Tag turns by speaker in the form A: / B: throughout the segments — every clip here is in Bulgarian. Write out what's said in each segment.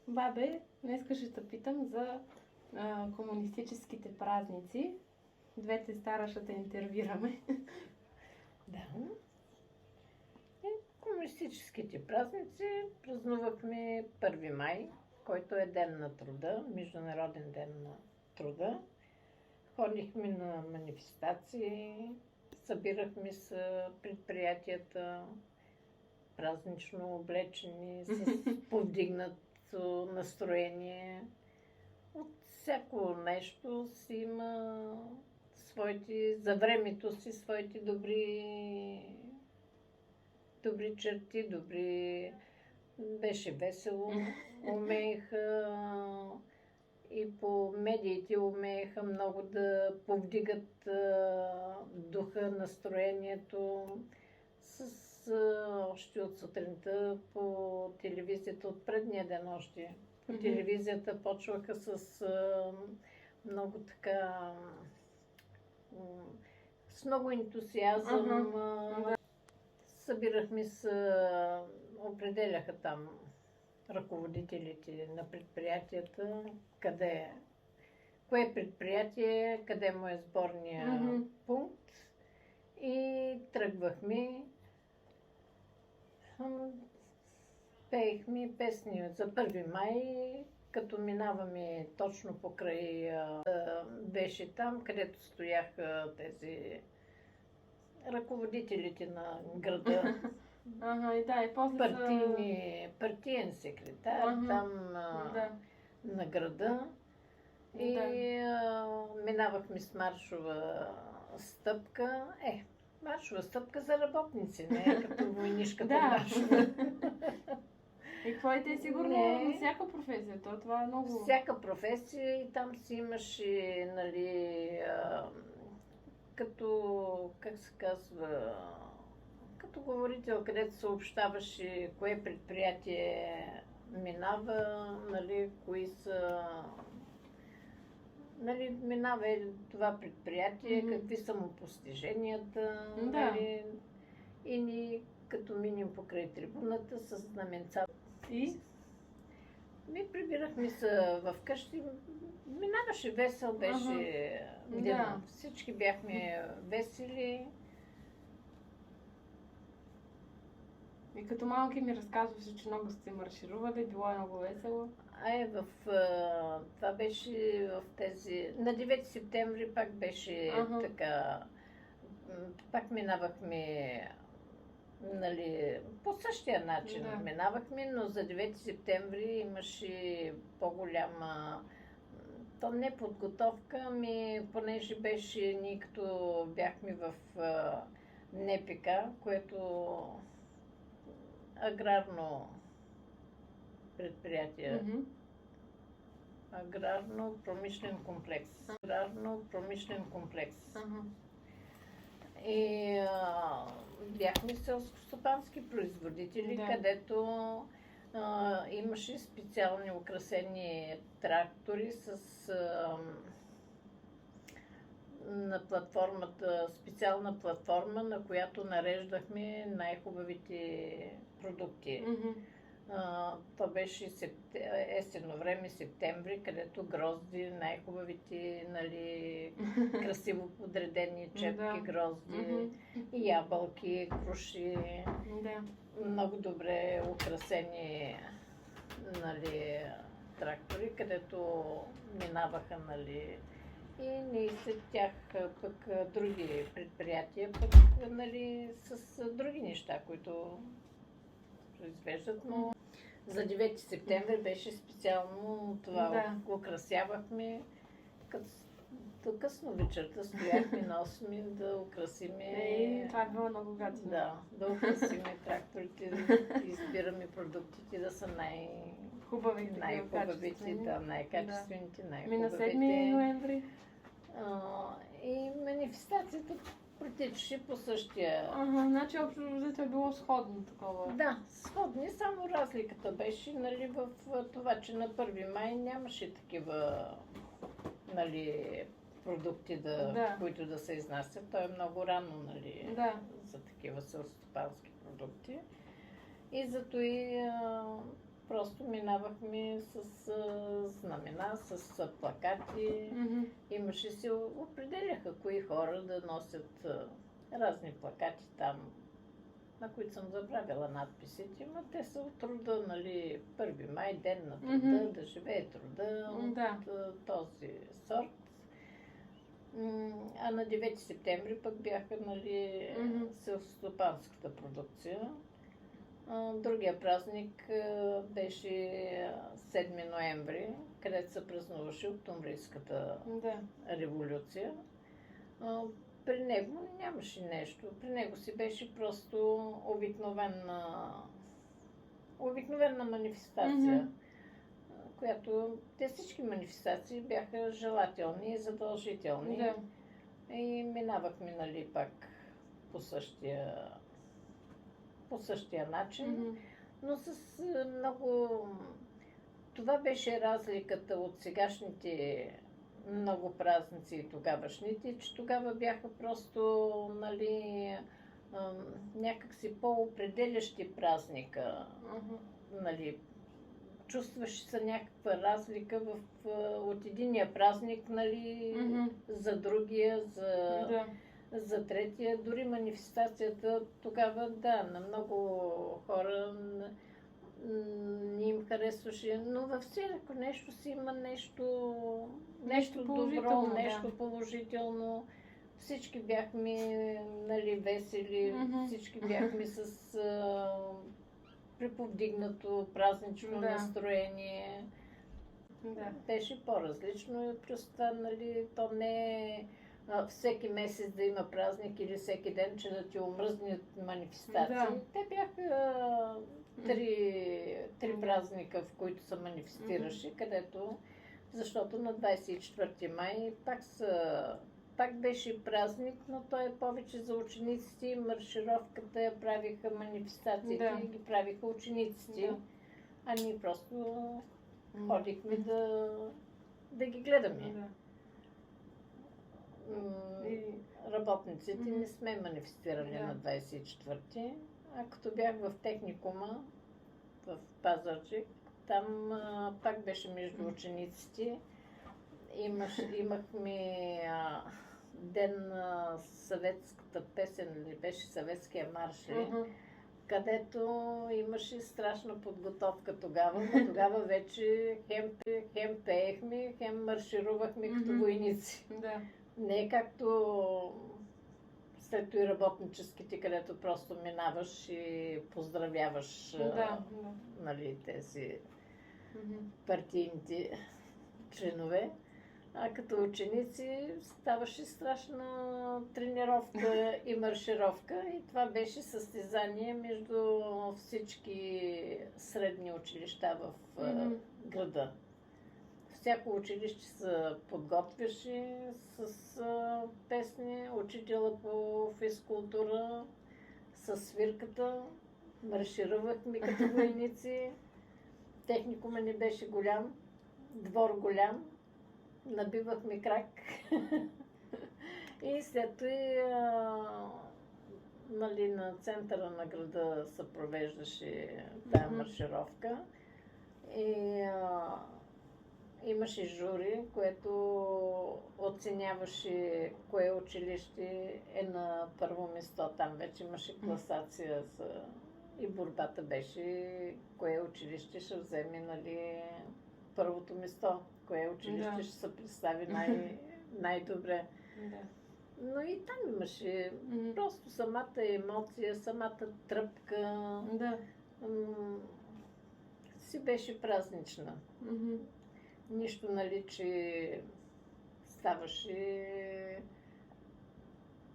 A: Бабе, днеска ще те питам за комунистическите празници. Двете стара ще те интервюраме.
B: Да. Комунистическите празници празнувахме 1 май, който е ден на труда, Международен ден на труда. Ходихме на манифестации, събирахме се предприятията, празнично облечени, с повдигнато настроение. От всяко нещо си има за времето си своите добри черти, беше весело, умееха и по медиите умееха много да повдигат духа, настроението. Още от сутринта по телевизията, от предния ден още, по телевизията почваха с много така, с много ентусиазъм. Събирахме се, определяха там ръководителите на предприятията, кое е предприятие, къде му е сборния пункт, и тръгвахме. Пеехме песни за 1 май, като минаваме точно покрай, беше там, където стояха тези ръководителите на града.
A: И после
B: партиен секретар там на града. И минавахме с маршова стъпка. Маршова стъпка за работници, не като войнишката маршова.
A: И какво е сигурно всяка професия? Това е много...
B: Всяка професия, и там си имаше, нали, като, как се казва, като говорител, където съобщаваше кое предприятие минава, нали, кои са... Нали, минава това предприятие, какви са му постиженията, нали, и ни, като минем покрай трибуната с знаменца. Ми прибирахме се в къщи, минаваше весел, беше ден. Всички бяхме весели.
A: И като малки ми разказваше, че много сте марширували, било е много весело.
B: Това беше в тези... На 9 септември пак беше така... Пак минавахме, нали, по същия начин минавахме, но за 9 септември имаше по-голяма... То не подготовка, понеже беше, ние като бяхме в НПК, което аграрно предприятие. Аграрно-промишлен комплекс. И бяхме селскостопански производители, където имаше специални украсени трактори на платформата, специална платформа, на която нареждахме най-хубавите продукти. То беше есенно време, септември, където грозди, най-хубавите, нали, красиво подредени чепки грозди, ябълки, круши, много добре украсени, нали, трактори, където минаваха, нали, и ние след тях пък други предприятия, нали, с други неща, които произвеждат, но за 9 септември беше специално това. Украсявахме, като късно вечерта стояхме на 8 да украсиме.
A: Това е било много готино.
B: Да украсиме тракторите, избираме продуктите да са най-хубавите, най-качествените, най-хубавите.
A: На 7 ноември.
B: И манифестацията протичаше по същия...
A: Значи общо взето е било сходно такова.
B: Да, сходни, само разликата беше, нали, в това, че на 1 май нямаше такива, нали, продукти, които да се изнасят. То е много рано, нали, за такива селскостопански продукти. И зато и просто минавахме с знамена, с плакати. Имаше се, определяха кои хора да носят разни плакати там, на които съм забравила надписите, но те са от труда, нали, 1 май, ден на труда, да живее труда, от този сорт. А на 9 септември пък бяха, нали, селскостопанската продукция. Другия празник беше 7 ноември, където се празнуваше Октомврийската революция. При него нямаше нещо. При него си беше просто обикновена манифестация, която всички манифестации бяха желателни и задължителни. И минавахме, нали, пак по същия начин, но с много... Това беше разликата от сегашните много празници и тогавашните, че тогава бяха просто, нали, някакси по-определящи празника. Нали, чувстваше се някаква разлика от единия празник, нали, за другия, за третия. Дори манифестацията тогава, на много хора не им харесваше, но във всяко нещо си има нещо добро, нещо положително. Всички бяхме, нали, весели, всички бяхме с приповдигнато празнично настроение. Беше по-различно и плюс това, нали, то не е всеки месец да има празник или всеки ден, че да ти омръзнят манифестации. Те бяха три празника, в които се манифестираше, защото на 24 май пак беше празник, но той е повече за учениците и маршировката я правиха манифестациите и ги правиха учениците, а ние просто ходихме да ги гледаме. Работниците не сме манифестирали на 24-ти, а като бях в техникума в Пазарджик, там пак беше между учениците. Имахме ден на съветската песен, или беше съветския марш, където имаше страшна подготовка тогава, но тогава вече хем пеехме, хем марширувахме като войници. Не както след и работническите, където просто минаваш и поздравяваш нали, тези партийните членове. А като ученици ставаше страшна тренировка и маршировка. И това беше състезание между всички средни училища в града. Всяко училище се подготвяше с песни, учителя по физкултура, с свирката, марширувахме като войници. Техникума не беше голям, двор голям, набивахме крак. И след това нали, на центъра на града се провеждаше тая маршировка. И имаше жури, което оценяваше кое училище е на първо место. Там вече имаше класация и борбата беше кое училище ще вземе, нали, първото место, кое училище ще се представи най-добре. Но и там имаше просто самата емоция, самата тръпка. Си беше празнична. Нищо, нали, че ставаше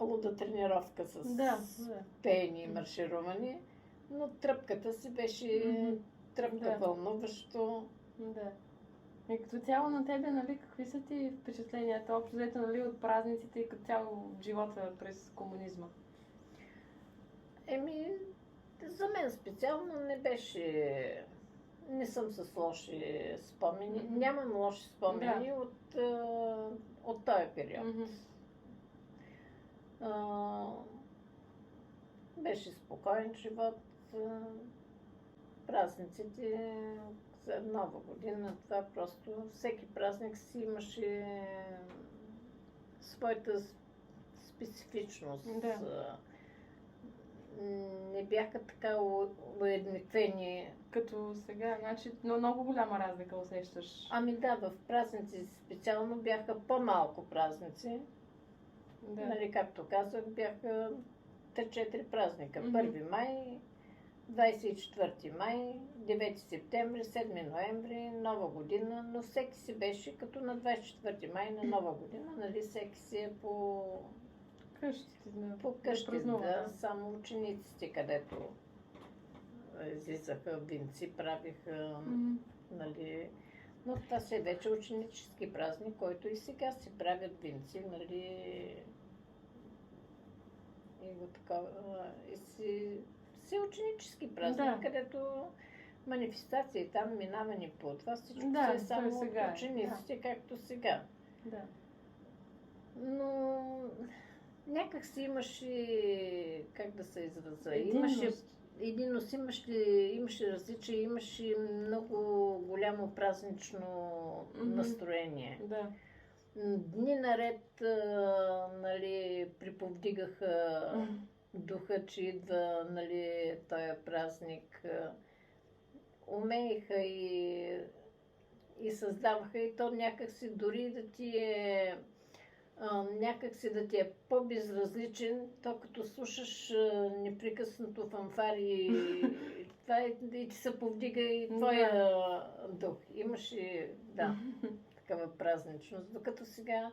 B: луда тренировка с пеени и маршируване, но тръпката си беше тръпка вълнуващо.
A: И като цяло на тебе, нали, какви са ти впечатленията, общо взето, нали, от празниците и като цяло от живота през комунизма?
B: За мен специално не беше... Не съм с лоши спомени. Нямам лоши спомени от този период. Беше спокоен живот. Празниците за Нова година, това просто всеки празник си имаше своята специфичност.
A: Да.
B: Не бяха така уеднаквени.
A: Като сега, значи, но много голяма разлика усещаш.
B: Ами да, в празници специално бяха по-малко празници.
A: Да.
B: Нали, както казах, бяха 3-4 празника.
A: Мгм.
B: 1 май, 24 май, 9 септември, 7 ноември, Нова година, но всеки си беше като на 24 май на Нова година, нали, всеки си е по
A: Къщите, да.
B: по къщи,
A: празнува,
B: да, само учениците, където излизаха винци, правиха,
A: Мгм.
B: нали, но това си е вече ученически празник, който и сега си правят винци, нали, и го такова, и си ученически празник,
A: Да.
B: където манифестации там минавани по това, всичко
A: Да,
B: си е само
A: то е сега,
B: от учениците, както сега.
A: Да.
B: Но някак си имаше, как да се израза,
A: Единност.
B: имаше единност, имаше различия, имаше много голямо празнично
A: Мгм.
B: настроение.
A: Да.
B: Дни наред, нали, приповдигаха духа, че идва, нали, този празник. Умееха и създаваха, и то някакси дори да ти е някакси да ти е по-безразличен, то като слушаш непрекъснато фанфари, това и ти се повдига и твоя дух. Имаше, да, такава празничност. Докато сега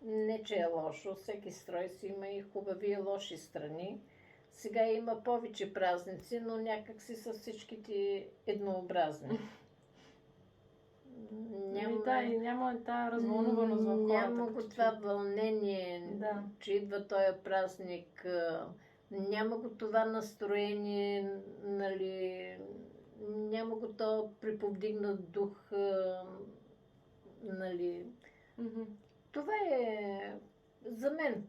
B: не, че е лошо, всеки строй си има и хубави и лоши страни. Сега има повече празници, но някак си са всичките еднообразни.
A: И няма тази развълнуваност в хората.
B: Няма го това вълнение,
A: Да.
B: че идва този празник. Няма го това настроение, нали, няма го то приповдигнат дух, нали.
A: Мгм.
B: Това е за мен.